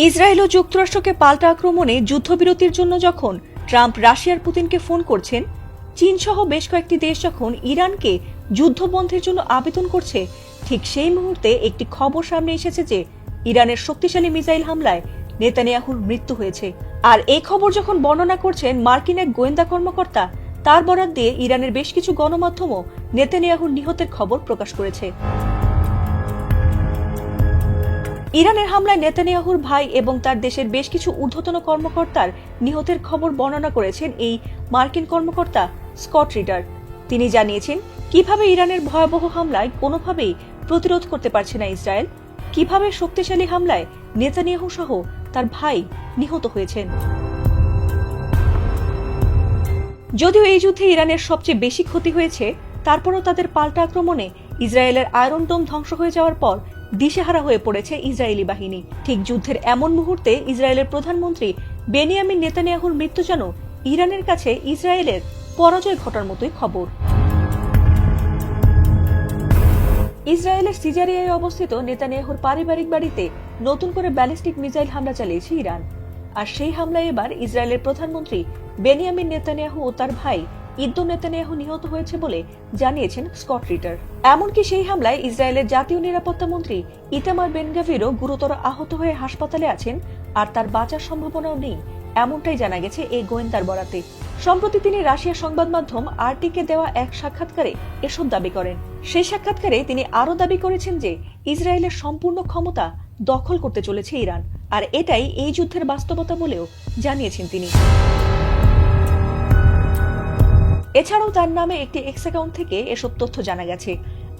Israel ও যুক্তরাষ্ট্রকে পাল্টা আক্রমণে যুদ্ধবিরতির জন্য যখন ট্রাম্প রাশিয়ার পুতিনকে ফোন করছেন, চীন সহ বেশ কয়েকটি দেশ যখন ইরানকে যুদ্ধ বন্ধের জন্য আবেদন করছে, ঠিক সেই মুহূর্তে একটি খবর সামনে এসেছে যে ইরানের শক্তিশালী মিসাইল হামলায় নেতানিয়াহুর মৃত্যু হয়েছে। আর এই খবর যখন বর্ণনা করছেন মার্কিন এক গোয়েন্দা কর্মকর্তা, তার বরাত দিয়ে ইরানের বেশ কিছু গণমাধ্যমও নেতানিয়াহুর নিহতের খবর প্রকাশ করেছে। ইরানের হামলায় নেতানিয়াহুর ভাই এবং তার দেশের বেশ কিছু ঊর্ধ্বতন কর্মকর্তার নিহতের খবর বর্ণনা করেছেন এই মার্কিন কর্মকর্তা স্কট রিডার। তিনি জানিয়েছেন কিভাবে ইরানের ভয়াবহ হামলায় কোনোভাবেই প্রতিরোধ করতে পারছে না ইসরায়েল, কিভাবে শক্তিশালী হামলায় নেতানিয়াহু সহ তার ভাই নিহত হয়েছেন। যদিও এই যুদ্ধে ইরানের সবচেয়ে বেশি ক্ষতি হয়েছে, তারপরও তাদের পাল্টা আক্রমণে ইসরায়েলের আয়রন ডোম ধ্বংস হয়ে যাওয়ার পর দিশেহারা হয়ে পড়েছে ইসরায়েলি বাহিনী। ঠিক যুদ্ধের এমন মুহূর্তে ইসরায়েলের প্রধানমন্ত্রী বেনিয়ামিন নেতানিয়াহুর মৃত্যু যেন ইরানের কাছে ইসরায়েলের পরাজয় ঘটার মতোই খবর। ইসরায়েলের সিজারিয়ায় অবস্থিত নেতানিয়াহুর পারিবারিক বাড়িতে নতুন করে ব্যালিস্টিক মিসাইল হামলা চালিয়েছে ইরান। আর সেই হামলায় এবার ইসরায়েলের প্রধানমন্ত্রী বেনিয়ামিন নেতানিয়াহু ও তার ভাই ইদ্দো নেতানিয়াহু নিহত হয়েছে বলে জানিয়েছেন স্কট রিডার। এমনকি সেই হামলায় ইসরায়েলের জাতীয় নিরাপত্তা মন্ত্রী ইতামার বেন গাভিরও গুরুতর আহত হয়ে হাসপাতালে আছেন, আর তার বাঁচার সম্ভাবনাও নেই, এমনটাই জানা গেছে এই গোয়েন্দার বরাতে। সম্প্রতি তিনি রাশিয়ার সংবাদ মাধ্যম আরটিকে দেওয়া এক সাক্ষাৎকারে এসব দাবি করেন। সেই সাক্ষাৎকারে তিনি আরও দাবি করেছেন যে ইসরায়েলের সম্পূর্ণ ক্ষমতা দখল করতে চলেছে ইরান, আর এটাই এই যুদ্ধের বাস্তবতা বলেও জানিয়েছেন তিনি। এছাড়াও তার নামে একটি এক্স অ্যাকাউন্ট থেকে এসব তথ্য জানা গেছে।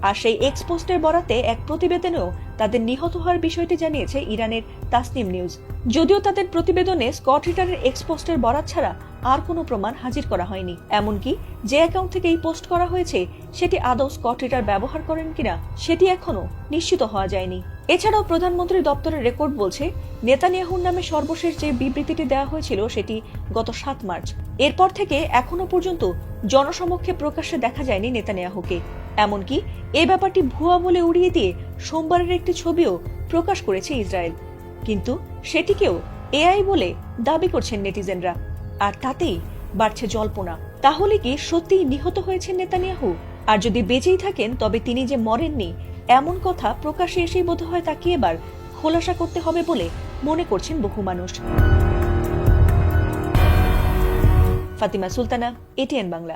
আর সেই এক্স পোস্টের বরাতে এক প্রতিবেদনেও তাদের নিহত হওয়ার বিষয়টি জানিয়েছে ইরানের তাসনিম নিউজ। যদিও তাদের প্রতিবেদনে স্কট রিডারের এক্স পোস্টের বরাত ছাড়া আর কোনো প্রমাণ হাজির করা হয়নি। এমনকি যে অ্যাকাউন্ট থেকে এই পোস্ট করা হয়েছে সেটি আদৌ স্কট রিডার ব্যবহার করেন কিনা সেটি এখনো নিশ্চিত হওয়া যায়নি। এছাড়াও প্রধানমন্ত্রী দপ্তরের রেকর্ড বলছে নেতানিয়াহুর নামে সর্বশেষ যে বিবৃতিটি দেওয়া হয়েছিল সেটি গত 7 মার্চ। এরপর থেকে এখনো পর্যন্ত জনসমক্ষে প্রকাশ্যে দেখা যায়নি নেতানিয়াহুকে। এমনকি এই ব্যাপারটি ভুয়া বলে উড়িয়ে দিয়ে সোমবারের একটি ছবিও প্রকাশ করেছে ইসরায়েল, কিন্তু সেটিকেও এআই বলে দাবি করছেন নেটিজেনরা। আর তাতেই বাড়ছে জল্পনা, তাহলে কি সত্যিই নিহত হয়েছেন নেতানিয়াহু? আর যদি বেঁচেই থাকেন তবে তিনি যে মরেননি এমন কথা প্রকাশ্যে এসেই বোধহয় তাকে এবার খোলাসা করতে হবে বলে মনে করছেন বহু মানুষ। ফাতিমা সুলতানা, এটিএন বাংলা।